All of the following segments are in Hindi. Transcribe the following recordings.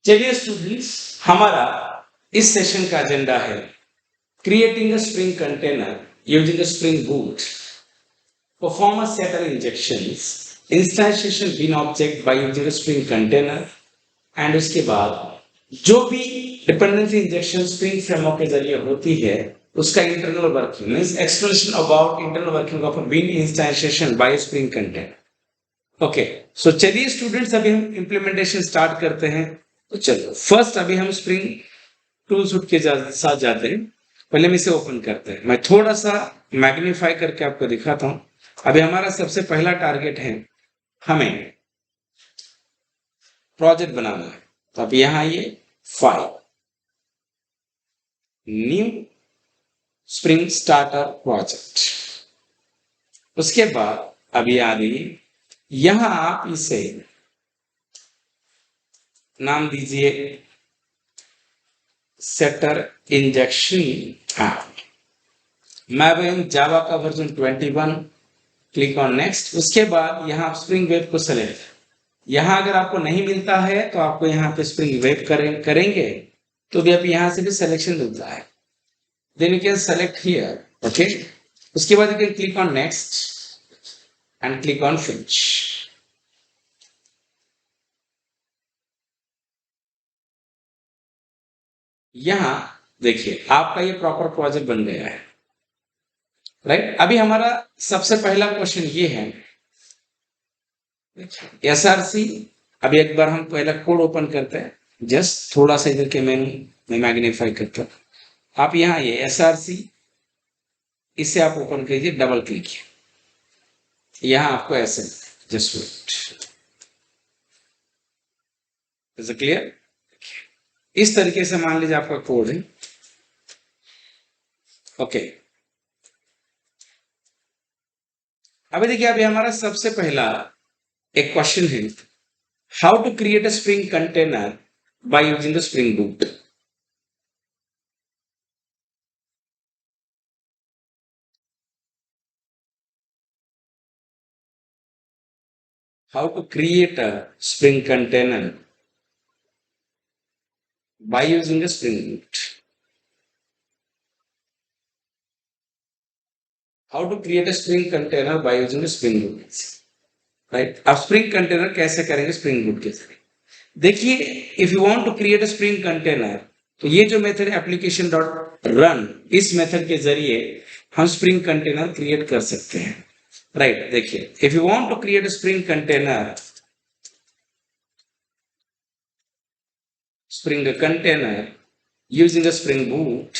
चलिए स्टूडेंट्स, हमारा इस सेशन का एजेंडा है creating a spring container using a spring boot, perform a set of injections, instantiation bean object by using a spring container, and उसके बाद जो भी डिपेंडेंसी इंजेक्शन स्प्रिंग फ्रेमवर्क के जरिए होती है उसका internal working means explanation about internal working of a bean instantiation by spring container. Okay, so चलिए स्टूडेंट्स, अभी हम इंप्लीमेंटेशन स्टार्ट करते हैं। तो चलो फर्स्ट अभी हम स्प्रिंग टूल सूट के साथ जाते हैं। पहले हम इसे ओपन करते हैं। मैं थोड़ा सा मैग्नीफाई करके आपको दिखाता हूं। अभी हमारा सबसे पहला टारगेट है हमें प्रोजेक्ट बनाना है। तो अब यहां आइए, file, new spring starter project. उसके बाद अभी आ गई, यहां आप इसे नाम दीजिए सेटर इंजेक्शन ऐप। मैं वही जावा का वर्जन 21, क्लिक ऑन नेक्स्ट। उसके बाद यहाँ आप स्प्रिंग वेब को सेलेक्ट, यहाँ अगर आपको नहीं मिलता है तो आपको यहाँ पे स्प्रिंग वेब करेंगे तो भी अभी यहाँ से भी सिलेक्शन मिलता है। Then you can select here, okay. उसके बाद you can click on next and click on finish. यहाँ देखिए आपका ये प्रॉपर प्रोजेक्ट बन गया है, राइट। अभी हमारा सबसे पहला क्वेश्चन ये है एसआरसी। अभी एक बार हम पहला कोड ओपन करते हैं, जस्ट थोड़ा सा इधर के मेनू में मैग्नीफाई करता हूं। आप यहाँ ये एसआरसी, इसे आप ओपन कीजिए, डबल क्लिक, यहाँ आपको ऐसे just wait, is it clear? इस तरीके से मान लीजिए आपका कोड है, ओके। अभी देखिए, अभी हमारा सबसे पहला एक क्वेश्चन है, how to create a spring container by using the spring boot. How to create a Spring container by using a Spring Boot. How to create a Spring container by using a Spring Boot. Right, अब स्प्रिंग कंटेनर कैसे करेंगे स्प्रिंग बूट के जरिए। देखिए, if you want to create a spring container, तो ये जो मेथड एप्लीकेशन डॉट रन, इस मेथड के जरिए हम स्प्रिंग कंटेनर क्रिएट कर सकते हैं, राइट। देखिए, if you want to create a spring container, using a Spring Boot,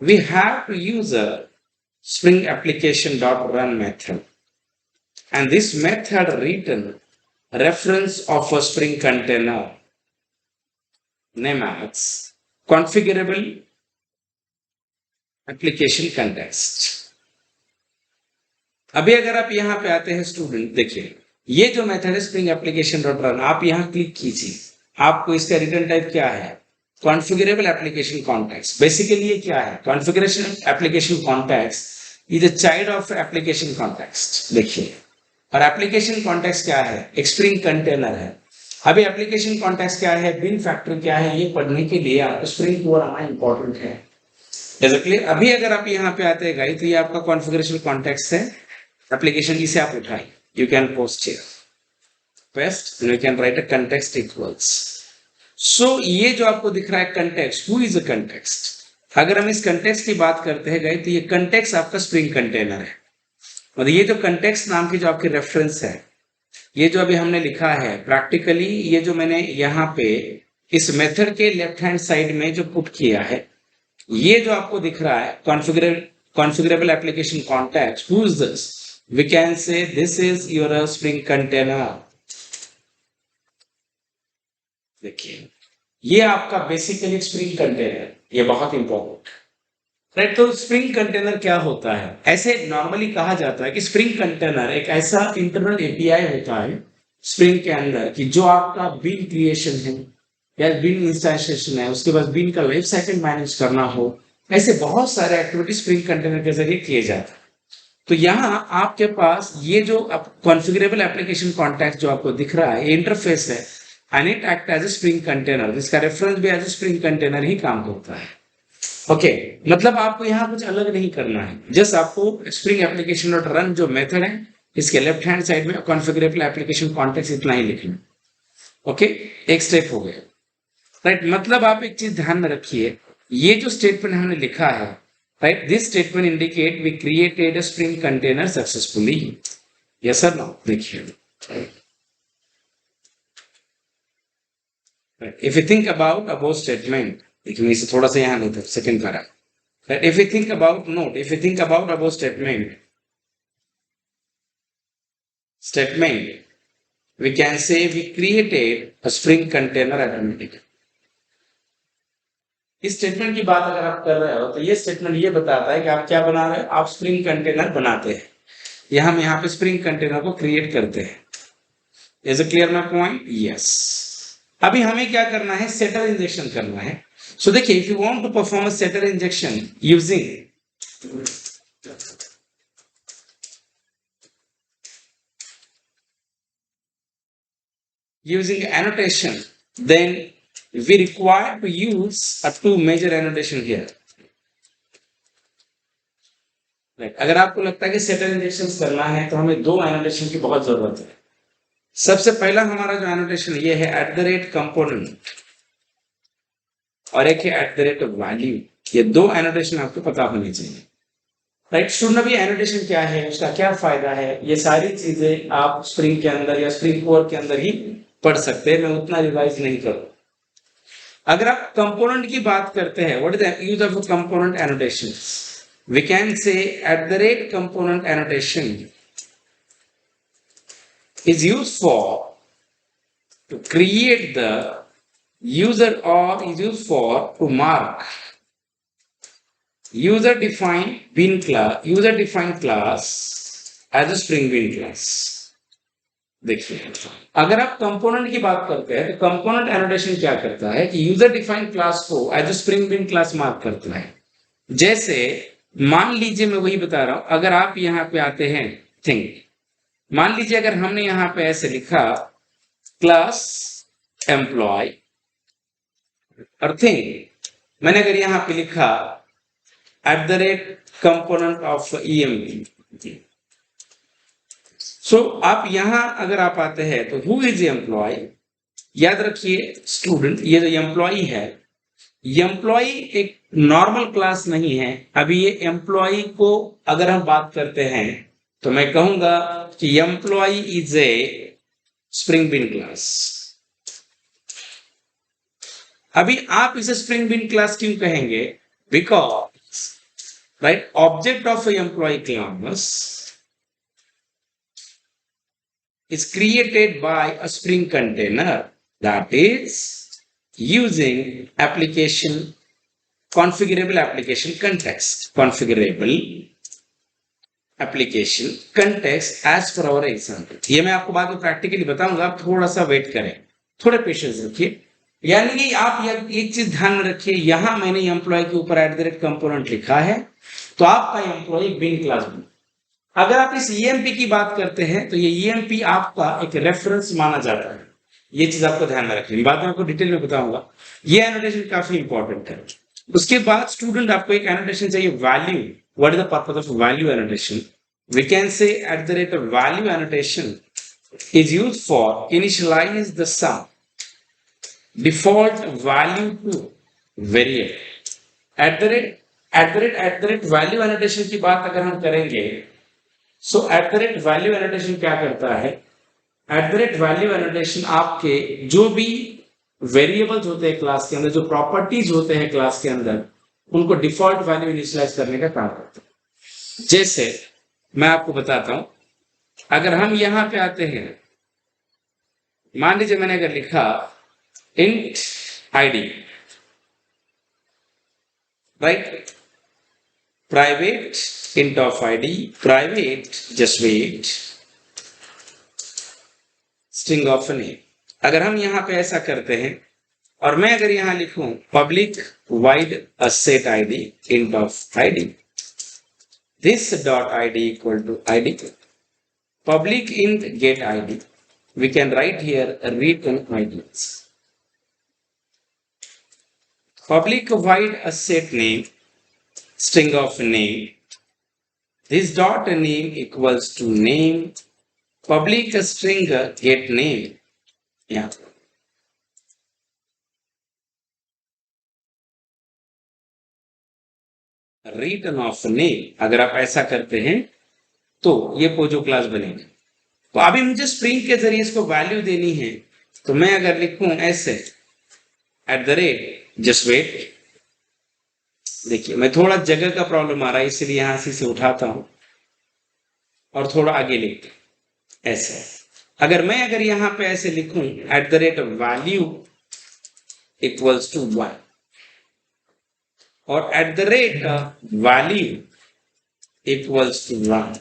we have to use a Spring application.run method, and this method return reference of a Spring container name as configurable application context. अभी अगर आप यहां पे आते हैं स्टूडेंट, देखिए ये जो मेथड है स्प्रिंग एप्लीकेशन डॉट रन, आप यहां क्लिक कीजिए। आपको इसका रिटर्न टाइप क्या है? कॉन्फ़िगरेबल एप्लीकेशन कॉन्टेक्स्ट। बेसिकली ये क्या है? Configuration application context is a child of application context. देखिए, और एप्लीकेशन कॉन्टेक्स्ट क्या है? एक स्प्रिंग कंटेनर है। अभी एप्लीकेशन कॉन्टेक्स्ट क्या है, बिन फैक्टर क्या है, ये पढ़ने के लिए आपको स्प्रिंग कोर आना इंपॉर्टेंट है। क्लियर? अभी अगर आप यहाँ पे आते हैं गाइस, तो ये आपका कॉन्फ़िगरेशन कॉन्टेक्स्ट है एप्लीकेशन, इसे आप उठाइए, you can post here, paste, you can write a context equals. So ये जो आपको दिख रहा है context, who is a context? अगर हम इस कंटेक्स्ट की बात करते हैं गाइस, तो ये कंटेक्स्ट आपका स्प्रिंग कंटेनर है। और ये जो कंटेक्स्ट नाम की जो आपकी रेफरेंस है, ये जो अभी हमने लिखा है प्रैक्टिकली, ये जो मैंने यहाँ पे इस मेथड के लेफ्ट हैंड साइड में जो पुट किया है, ये जो आपको दिख रहा है configurable application context, who is this? We can say this is your Spring container. देखिए, ये आपका बेसिकली स्प्रिंग कंटेनर, ये बहुत इंपॉर्टेंट, राइट। तो स्प्रिंग कंटेनर क्या होता है? ऐसे नॉर्मली कहा जाता है कि स्प्रिंग कंटेनर एक ऐसा इंटरनल एपीआई होता है स्प्रिंग के अंदर कि जो आपका बिन क्रिएशन है या बिन इंस्टॉलेशन है, उसके बाद बिन का लाइफ साइकिल मैनेज करना हो, ऐसे बहुत सारे एक्टिविटी स्प्रिंग कंटेनर के जरिए किए जाते हैं। तो यहाँ आपके पास ये जो कॉन्फ़िगरेबल एप्लीकेशन कॉन्टेक्स्ट जो आपको दिख रहा है, इंटरफेस है, and it act as a spring container, जिसका रेफरेंस भी एज ए स्प्रिंग कंटेनर ही काम करता है। ओके, मतलब आपको यहाँ कुछ अलग नहीं करना है, जस्ट आपको स्प्रिंग एप्लीकेशन डॉट रन जो मेथड है, इसके लेफ्ट हैंड साइड में कॉन्फ़िगरेबल एप्लीकेशन कॉन्टेक्स्ट इतना ही लिखना। ओके, एक स्टेप हो गया, राइट। मतलब आप एक चीज ध्यान में रखिए, ये जो स्टेटमेंट हमने लिखा है, right, this statement indicate we created a spring container successfully, yes और नो। देखिए, if you think about about statement, देखिए इसे थोड़ा सा यहाँ नहीं था, second para, right. If you think about note, if you think about about statement, we can say we created a spring container automatically. इस स्टेटमेंट की बात अगर आप कर रहे हो तो ये स्टेटमेंट ये बताता है कि आप क्या बना रहे हो, आप स्प्रिंग कंटेनर बनाते हैं, या हम यहाँ पे स्प्रिंग कंटेनर को क्रिएट करते हैं। Is it clear my point? Yes. अभी हमें क्या करना है, सेटर इंजेक्शन करना है। सो देखिए, if you want to perform a setter injection using annotation, then we require to use two major annotation here. Right. अगर आपको लगता है कि सेटर इंजेक्शन करना है तो हमें दो एनोटेशन की बहुत जरूरत है। सबसे पहला हमारा जो एनोटेशन ये है @component और एक है @value। ये दो एनोटेशन आपको पता होनी चाहिए, राइट। स्टूडेंट, अभी एनोटेशन क्या है, उसका क्या फायदा है, ये सारी चीजें आप स्प्रिंग के अंदर या स्प्रिंग कोर के अंदर ही पढ़ सकते हैं, मैं उतना रिवाइज नहीं करूँ। अगर आप कंपोनेंट की बात करते हैं, what is the use of component annotation, we can say @component annotation is used for to create the user or is used for to mark user defined class as a string bean class। देखिए, अगर आप कंपोनेंट की बात करते हैं तो कंपोनेंट एनोटेशन क्या करता है कि यूजर डिफाइंड क्लास को as a spring bean class mark करता है। जैसे मान लीजिए, मैं वही बता रहा हूं, अगर आप यहाँ पे आते हैं थिंग, मान लीजिए अगर हमने यहाँ पे ऐसे लिखा क्लास एम्प्लॉय और थिंग, मैंने अगर यहाँ पे लिखा @component of EMP। सो आप यहां अगर आप आते हैं तो हु इज एम्प्लॉय, याद रखिए स्टूडेंट, ये जो एम्प्लॉय है, एम्प्लॉय एक नॉर्मल क्लास नहीं है। अभी ये एम्प्लॉय को अगर हम बात करते हैं तो मैं कहूंगा कि employee is a spring bean class. अभी आप इसे स्प्रिंग बीन क्लास क्यों कहेंगे, because right, object of employee class is created by a spring container that is using configurable application context as per our example। ये मैं आपको बाद में प्रैक्टिकली बताऊंगा, आप थोड़ा सा वेट करें, थोड़े पेशेंस रखिए। यानी कि आप एक चीज ध्यान में रखिए, यहां मैंने एम्प्लॉय के ऊपर @component लिखा है, तो आपका एम्प्लॉय बिन क्लास बन। अगर आप इस EMP की बात करते हैं तो ये EMP आपका एक रेफरेंस माना जाता है, ये चीज आपको ध्यान में रखनी, बाद में आपको डिटेल में बताऊंगा। ये एनोटेशन काफी इंपॉर्टेंट है। उसके बाद स्टूडेंट, आपको एक एनोटेशन चाहिए value. What is the purpose of value annotation? We can say @value annotation is used for initialize the sum default value to variable। @value annotation की बात अगर हम करेंगे, सो @value annotation क्या करता है, @value annotation आपके जो भी वेरिएबल्स होते हैं क्लास के अंदर, जो प्रॉपर्टीज होते हैं क्लास के अंदर, उनको डिफॉल्ट वैल्यू इनिशियलाइज करने का काम करता है। जैसे मैं आपको बताता हूं, अगर हम यहां पे आते हैं, मान लीजिए मैंने अगर लिखा int id, right, private int of id, private just wait, string of name। अगर हम यहां पे ऐसा करते हैं और मैं अगर यहां लिखूं public void set id int of id, this dot id equal to id public int get id. We can write here a return IDs. Public void a set name, string of name. This dot name equals to name. Public string get name. Yeah. Return of name अगर आप ऐसा करते हैं तो ये पोजो क्लास बनेगा। तो अभी मुझे स्प्रिंग के जरिए इसको वैल्यू देनी है, तो मैं अगर लिखूं ऐसे @ जस्ट वेट, देखिए मैं थोड़ा जगह का प्रॉब्लम आ रहा है इसलिए यहां से उठाता हूं और थोड़ा आगे लिखते ऐसे। अगर यहां पे ऐसे लिखूं @value इक्वल्स टू 1 और @value इक्वल्स टू 1,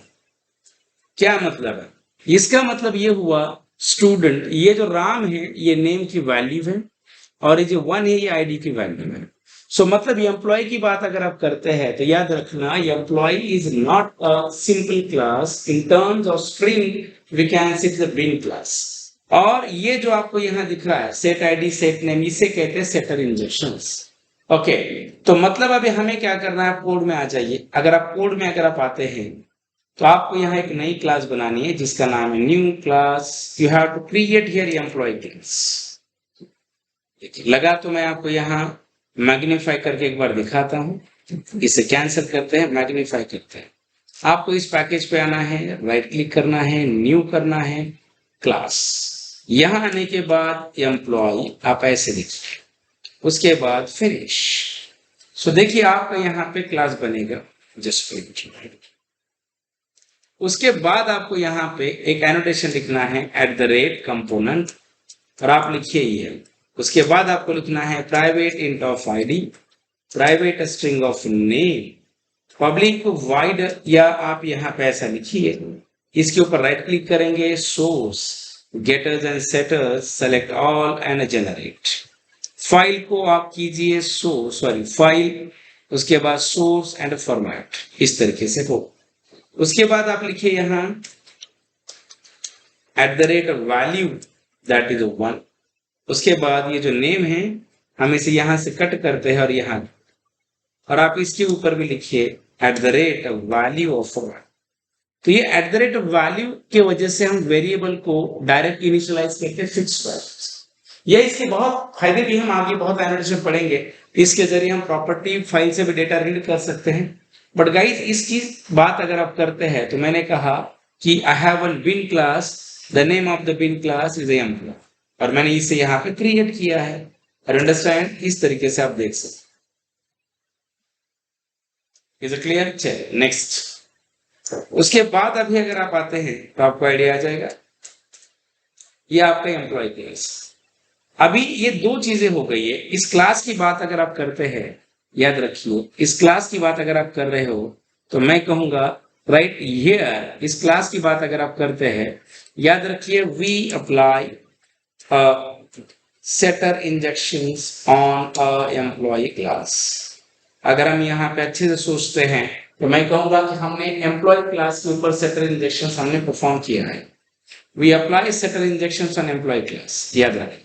क्या मतलब है? इसका मतलब ये हुआ स्टूडेंट, ये जो राम है ये नेम की वैल्यू है और ये जो 1 है ये आईडी की वैल्यू है। सो मतलब एम्प्लॉय की बात अगर आप करते हैं तो याद रखना employee is not a simple class. In terms of string we can say the bean class. और ये जो आपको यहाँ दिख रहा है सेट आईडी सेट नेम, इसे कहते हैं सेटर इंजेक्शंस। ओके, तो मतलब अभी हमें क्या करना है, कोड में आ जाइए। अगर आप कोड में अगर आप आते हैं तो आपको यहाँ एक नई क्लास बनानी है जिसका नाम है new class. You have to create here employee class. लगा तो मैं आपको यहाँ मैग्नीफाई करके एक बार दिखाता हूँ। इसे कैंसिल करते हैं, मैग्नीफाई करते हैं। आपको इस पैकेज पे आना है, राइट क्लिक करना है, न्यू करना है, क्लास। यहाँ आने के बाद एम्प्लॉय आप ऐसे लिखिए, उसके बाद फिनिश। सो देखिए आपका यहाँ पे क्लास बनेगा जस्ट फिनिश। उसके बाद आपको यहाँ पे एक एनोटेशन लिखना है @component और आप लिखिए ये। उसके बाद आपको लिखना है private int of ID, private string of name, public void, या आप यहाँ पे ऐसा लिखिए। इसके ऊपर राइट क्लिक करेंगे, source, getters and setters, select all and generate. File को आप कीजिए फाइल, उसके बाद सोर्स एंड फॉर्मेट, इस तरीके से हो। उसके बाद आप लिखिए यहाँ @value दैट इज 1। उसके बाद ये जो नेम है हम इसे यहां से कट करते हैं और यहाँ, और आप इसके ऊपर भी लिखिए @value of 1। तो ये @value के वजह से हम वेरिएबल को डायरेक्ट इनिशियलाइज करते हैं फिक्स वैल्यूज। ये इसके बहुत फायदे भी हम आगे बहुत एनालिसिस पढ़ेंगे। इसके जरिए हम प्रॉपर्टी फाइल से भी डेटा रीड कर सकते हैं। बट गाइस इसकी बात अगर आप करते हैं तो मैंने कहा कि I have one bean class, the name of the bean class is employee, और मैंने इसे यहाँ पे क्रिएट किया है। और अंडरस्टैंड, इस तरीके से आप देख सकते। Is it clear? चलिए नेक्स्ट। उसके बाद अभी अगर आप आते हैं तो आपको आइडिया आ जाएगा, ये आपका एम्प्लॉय क्लास। अभी ये दो चीजें हो गई है। इस क्लास की बात अगर आप करते हैं, याद रखिए इस क्लास की बात अगर आप कर रहे हो तो मैं कहूंगा राइट हियर, इस क्लास की बात अगर आप करते हैं, याद रखिए we apply setter injections on a employee class. अगर हम यहाँ पे अच्छे से सोचते हैं तो मैं कहूंगा कि हमने एम्प्लॉय क्लास के ऊपर सेटर इंजेक्शंस हमने परफॉर्म किया है। We apply setter injections on employee class. याद रखें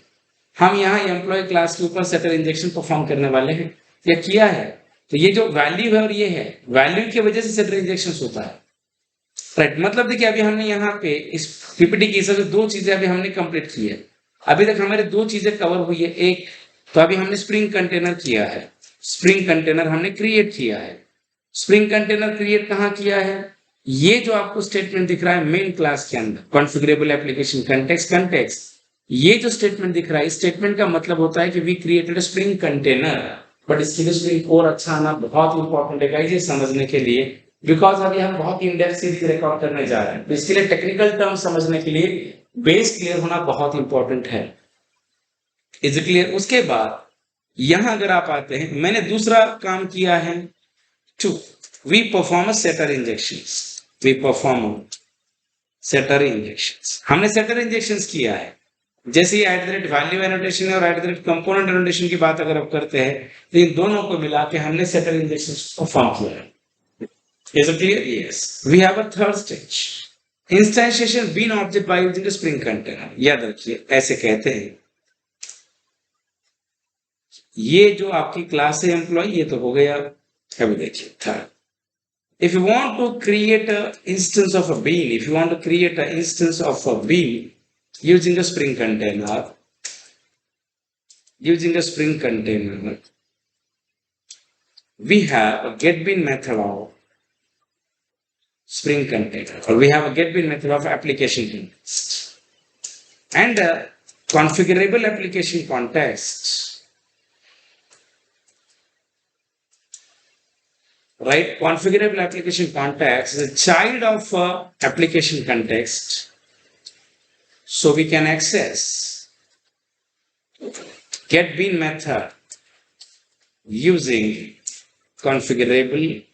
हम यहाँ एम्प्लॉय क्लास के ऊपर सेटर इंजेक्शन परफॉर्म करने वाले हैं, या किया है। तो ये जो वैल्यू है और ये है, वैल्यू की वजह से सेटर इंजेक्शन होता है, राइट। मतलब देखिए अभी हमने यहाँ पे इस पीपीटी के हिसाब से दो चीजें अभी हमने कंप्लीट की है। अभी तक हमारे दो चीजें कवर हुई है। एक तो अभी हमने स्प्रिंग कंटेनर किया है, स्प्रिंग कंटेनर हमने क्रिएट किया है। स्प्रिंग कंटेनर क्रिएट कहाँ किया है? ये जो आपको स्टेटमेंट दिख रहा है मेन क्लास के अंदर, कॉन्फ़िगरेबल एप्लीकेशन कंटेक्स्ट, ये जो स्टेटमेंट दिख रहा है, इस स्टेटमेंट का मतलब होता है कि we created spring container. But इसके लिए स्प्रिंग कोर अच्छा आना बहुत इंपॉर्टेंट है गाइस ये समझने के लिए, बिकॉज अभी हम बहुत इन डेप्थ सीरीज रिकॉर्ड करने जा रहे हैं। तो इसके लिए टेक्निकल टर्म समझने के लिए बेस क्लियर होना बहुत इंपॉर्टेंट है। Is it clear? उसके बाद यहां अगर आप आते हैं, मैंने दूसरा काम किया है two we perform setter injections. We perform setter injections, हमने सेटर इंजेक्शंस किया है। जैसे ये @value एनोटेशन है और @component एनोटेशन की बात अगर आप करते हैं तो इन दोनों को मिला के हमने सेटर इंजेक्शन परफॉर्म किया है। Is it clear? Yes. We have a third stage. Instantiation bean object by using a spring container. याद रखिए ऐसे कहते हैं. ये जो आपकी क्लास है एम्प्लॉय ये तो हो गया. अभी देखिए third. If you want to create an instance of a bean, if you want to create an instance of a bean using a spring container, we have a getBean method of spring container, or we have a getBean method of application context and a configurable application context. Right? Configurable application context is a child of application context. So we can access getBean method using configurable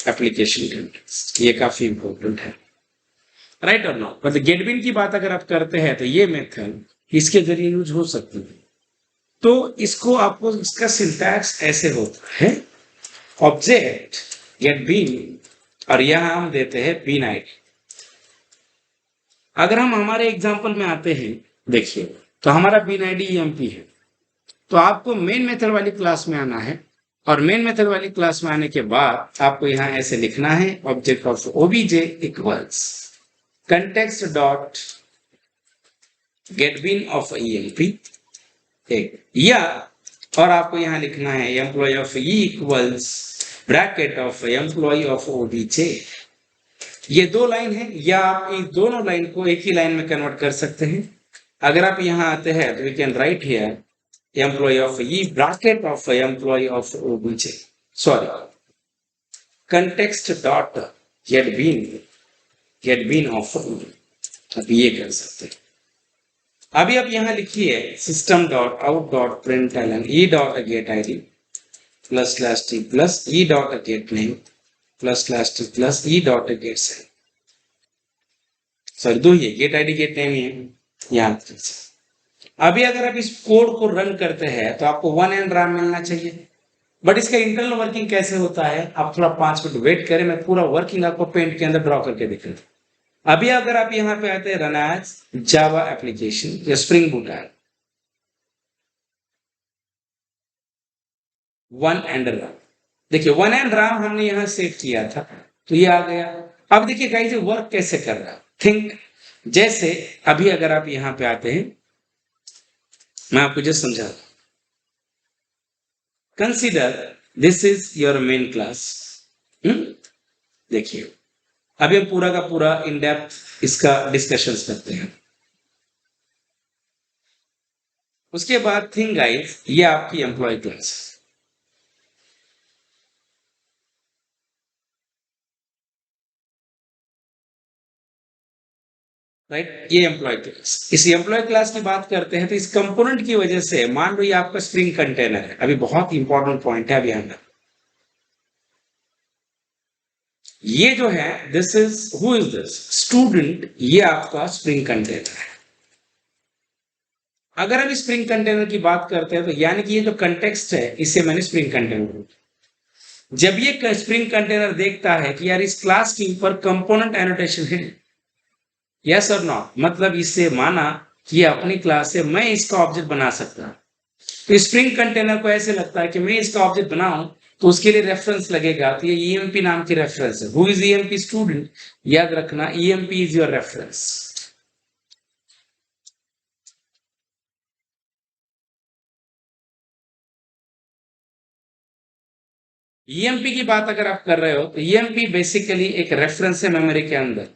application context. ये काफी इंपॉर्टेंट है. राइट और नो? मतलब getBean की बात अगर आप करते हैं तो ये मेथड इसके जरिए यूज हो सकती है. तो इसको आपको इसका सिंटैक्स ऐसे होता है. ऑब्जेक्ट getBean और यहां हम देते हैं bean id. अगर हम हमारे एग्जांपल में आते हैं देखिए तो हमारा bean id emp है. तो आपको मेन मेथड वाली क्लास में आना है और मेन मेथड वाली क्लास में आने के बाद आपको यहां ऐसे लिखना है object of obj equals context dot getBean of emp एक या और आपको यहां लिखना है employee of e equals bracket of employee of obj. ये दो लाइन है या आप इन दोनों लाइन को एक ही लाइन में कन्वर्ट कर सकते हैं. अगर आप यहां आते हैं तो we can write here employee of e bracket of employee of obj. Sorry, context dot getBean of obj. अब ये कर सकते हैं. अभी आप यहां लिखिए system dot out dot println e dot get id plus slash t plus e dot get name plus slash t plus e dot get sign. Sorry दो ये get id get name है यहाँ. अभी अगर आप इस कोड को रन करते हैं तो आपको 1 एंड RAM मिलना चाहिए. बट इसका इंटरनल वर्किंग कैसे होता है आप थोड़ा 5 मिनट वेट करें. मैं पूरा वर्किंग आपको पेंट के अंदर ड्रॉ करके दिखा. अभी अगर आप यहां पे आते हैं रन एज जावा एप्लीकेशन या स्प्रिंग बूट है 1 एंड RAM. देखिए 1 एंड RAM हमने यहां सेव किया था तो ये आ गया. अब देखिए गाइस ये वर्क कैसे कर रहा है. थिंक जैसे अभी अगर आप यहां पे आते हैं मैं आपको जस्ट समझा. Consider this is your main class. देखिए अभी हम पूरा का पूरा इन डेप्थ इसका डिस्कशंस करते हैं. उसके बाद थिंक गाइस ये आपकी एम्प्लॉय क्लास राइट. ये एम्प्लॉय क्लास. इस एम्प्लॉय क्लास की बात करते हैं तो इस कंपोनेंट की वजह से मान लो ये आपका स्प्रिंग कंटेनर है. अभी बहुत इंपॉर्टेंट पॉइंट है अभी अंदर. ये जो है this is who is this student. ये आपका स्प्रिंग कंटेनर है. अगर हम स्प्रिंग कंटेनर की बात करते हैं तो यानी कि ये जो कंटेक्स्ट है इसे मैंने स्प्रिंग कंटेनर. जब ये स्प्रिंग कंटेनर देखता है कि यार इस क्लास के ऊपर कंपोनेंट एनोटेशन है यस और नो मतलब इससे माना कि अपनी क्लास से मैं इसका ऑब्जेक्ट बना सकता. तो स्प्रिंग कंटेनर को ऐसे लगता है कि मैं इसका ऑब्जेक्ट बनाऊं तो उसके लिए रेफरेंस लगेगा. तो ये ईएमपी नाम की रेफरेंस है. Who is EMP student. याद रखना EMP is your reference. EMP की बात अगर आप कर रहे हो तो ईएमपी बेसिकली एक रेफरेंस है मेमोरी के अंदर.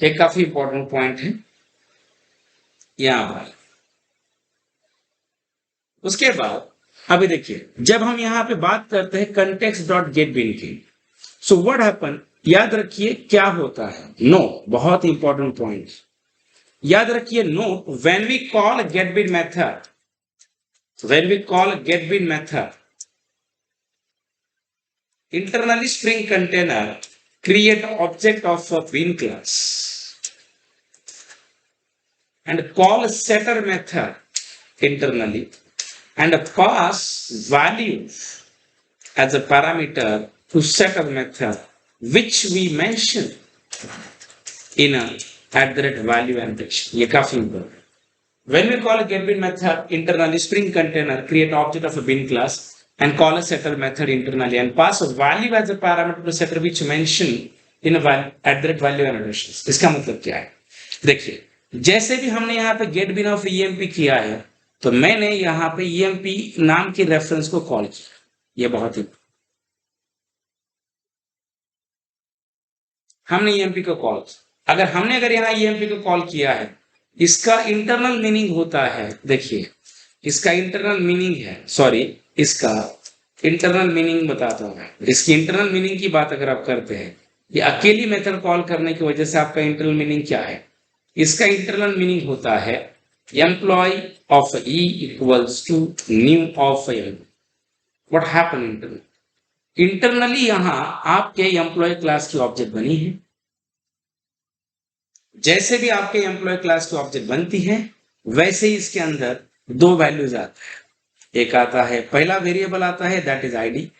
एक काफी इंपॉर्टेंट पॉइंट है यहां पर. उसके बाद अभी देखिए जब हम यहां पे बात करते हैं context डॉट getBean की सो व्हाट हैपन. याद रखिए क्या होता है. नो बहुत इंपॉर्टेंट पॉइंट याद रखिए. No when we call getBean method internally string container create object of a bean class and call setter method internally and pass value as a parameter to setter method which we mention in a @value ampersand. ये काफी important. When we call a getBean method internally, Spring container create object of a bin class and call a setter method internally and pass a value as a parameter to setter which mention in a @value annotation. इसका मतलब क्या है? देखिए, जैसे भी हमने यहाँ पे getBean of emp किया है, तो मैंने यहाँ पे emp नाम की रेफरेंस को कॉल किया. ये बहुत ही हमने emp को कॉल किया. अगर यहाँ emp को कॉल किया है, इसका इंटरनल मीनिंग होता है, देखिए इसका इंटरनल मीनिंग है, सॉरी इसका इंटरनल मीनिंग बताता हूं मैं. इसकी इंटरनल मीनिंग की बात अगर आप करते हैं, ये अकेली मेथड कॉल करने की वजह से आपका इंटरनल मीनिंग क्या है? इसका इंटरनल मीनिंग होता है employee of E equals to new of M. What happen internally यहां आपके एम्प्लॉय क्लास की ऑब्जेक्ट बनी है. जैसे भी आपके एम्प्लॉय क्लास की ऑब्जेक्ट बनती है, वैसे ही इसके अंदर दो वैल्यूज आता है. एक आता है, पहला वेरिएबल आता है दैट इज आईडी,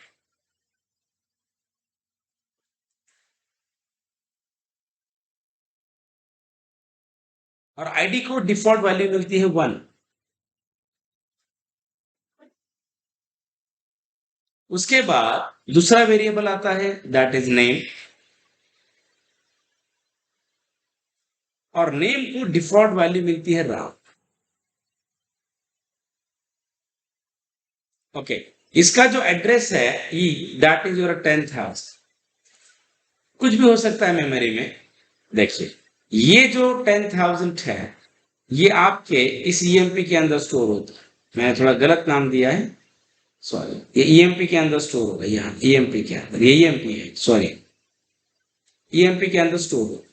और आईडी को डिफॉल्ट वैल्यू मिलती है 1. उसके बाद दूसरा वेरिएबल आता है दैट इज नेम, और नेम को डिफॉल्ट वैल्यू मिलती है राम. ओके, इसका जो एड्रेस है E that is your 10th house. कुछ भी हो सकता है मेमोरी में. देखिए ये जो 10,000 है, ये आपके इस ईएमपी के अंदर स्टोर होता है. मैंने थोड़ा गलत नाम दिया है, सॉरी. ये ईएमपी के अंदर स्टोर होगा. यहाँ ईएमपी के अंदर, ये ईएमपी है, सॉरी, ईएमपी के अंदर स्टोर होगा.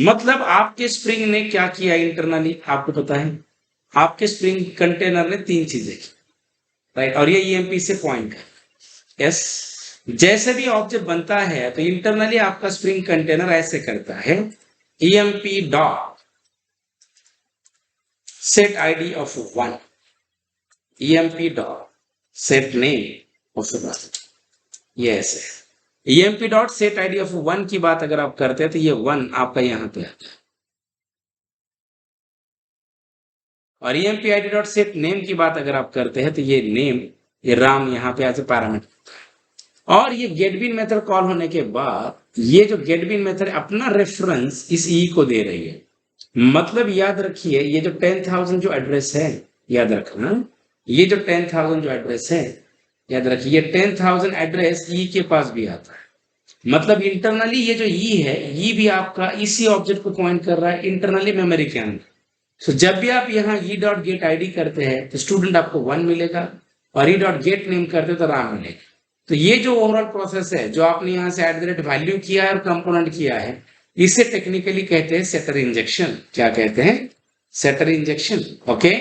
मतलब आपके स्प्रिंग ने क्या किया इंटरनली, आपको पता है. आपके स्प्रिंग कंटेनर ने 3 चीजें की, राइट, और ये ईएमपी से पॉइंट है. यस, जैसे भी ऑब्जेक्ट बनता है तो इंटरनली आपका स्प्रिंग कंटेनर ऐसे करता है, EMP dot set ID of 1, EMP dot set name of 1. ये ऐसे EMP dot set ID of 1 की बात अगर आप करते हैं तो ये 1 आपका यहां पे आता है, और EMP ID dot set name की बात अगर आप करते हैं तो ये नेम, ये राम यहाँ पे एज ए पैरामीटर. और ये गेटबीन मेथड कॉल होने के बाद ये जो गेटबीन मेथड अपना रेफरेंस इस ई को दे रही है. मतलब याद रखिए, ये जो 10,000 जो एड्रेस है, याद रखना, ये जो 10,000 जो एड्रेस है, याद रखिए 10,000 एड्रेस ई के पास भी आता है. मतलब इंटरनली ये जो ई है, ये भी आपका इसी ऑब्जेक्ट को पॉइंट कर रहा है इंटरनली मेमोरी के अंदर. तो जब भी आप यहाँ ई डॉट गेट आईडी करते हैं तो स्टूडेंट आपको 1 मिलेगा, और ई डॉट गेट नेम करते तो राम मिलेगा. तो ये जो ओवरऑल प्रोसेस है, जो आपने यहाँ से @वैल्यू किया है और कंपोनेंट किया है, इसे टेक्निकली कहते हैं सेटर इंजेक्शन. क्या कहते हैं? Shutter injection. ओके,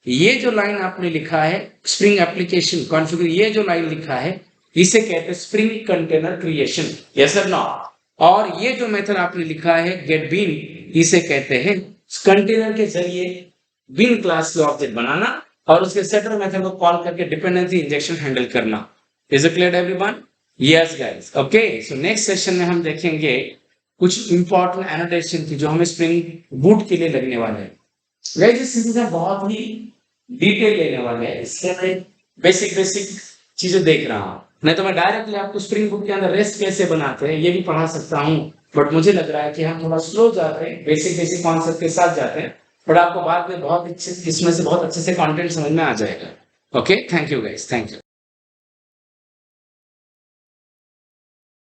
ये जो लाइन आपने लिखा है स्प्रिंग एप्लीकेशन कॉन्फ़िगर, ये जो लाइन लिखा है इसे कहते हैं स्प्रिंग कंटेनर क्रिएशन. यस और नो? और ये जो मेथड आपने लिखा है गेट बीन, इसे कहते हैं कंटेनर के जरिए बीन क्लास के ऑब्जेक्ट बनाना और उसके सेटर मेथड को कॉल करके डिपेंडेंसी इंजेक्शन हैंडल करना. Is it clear everyone? Yes guys. Okay, so next session में हम देखेंगे कुछ इंपॉर्टेंट एनोटेशन की जो हमें स्प्रिंग बूट के लिए लगने वाले हैं. गाइस इस सीरीज में बहुत ही डिटेल लेने वाले हैं, इसके मैं बेसिक चीजें देख रहा हूँ. नहीं तो मैं डायरेक्टली आपको स्प्रिंग बूट के अंदर रेस्ट कैसे बनाते हैं ये भी पढ़ा सकता हूँ, बट मुझे लग रहा है कि हम थोड़ा स्लो जाते हैं, बेसिक कॉन्सेप्ट के साथ जाते हैं, बट आपको बाद में बहुत अच्छे, इसमें से बहुत अच्छे से कंटेंट समझ में आ जाएगा. Okay, thank you guys, thank you.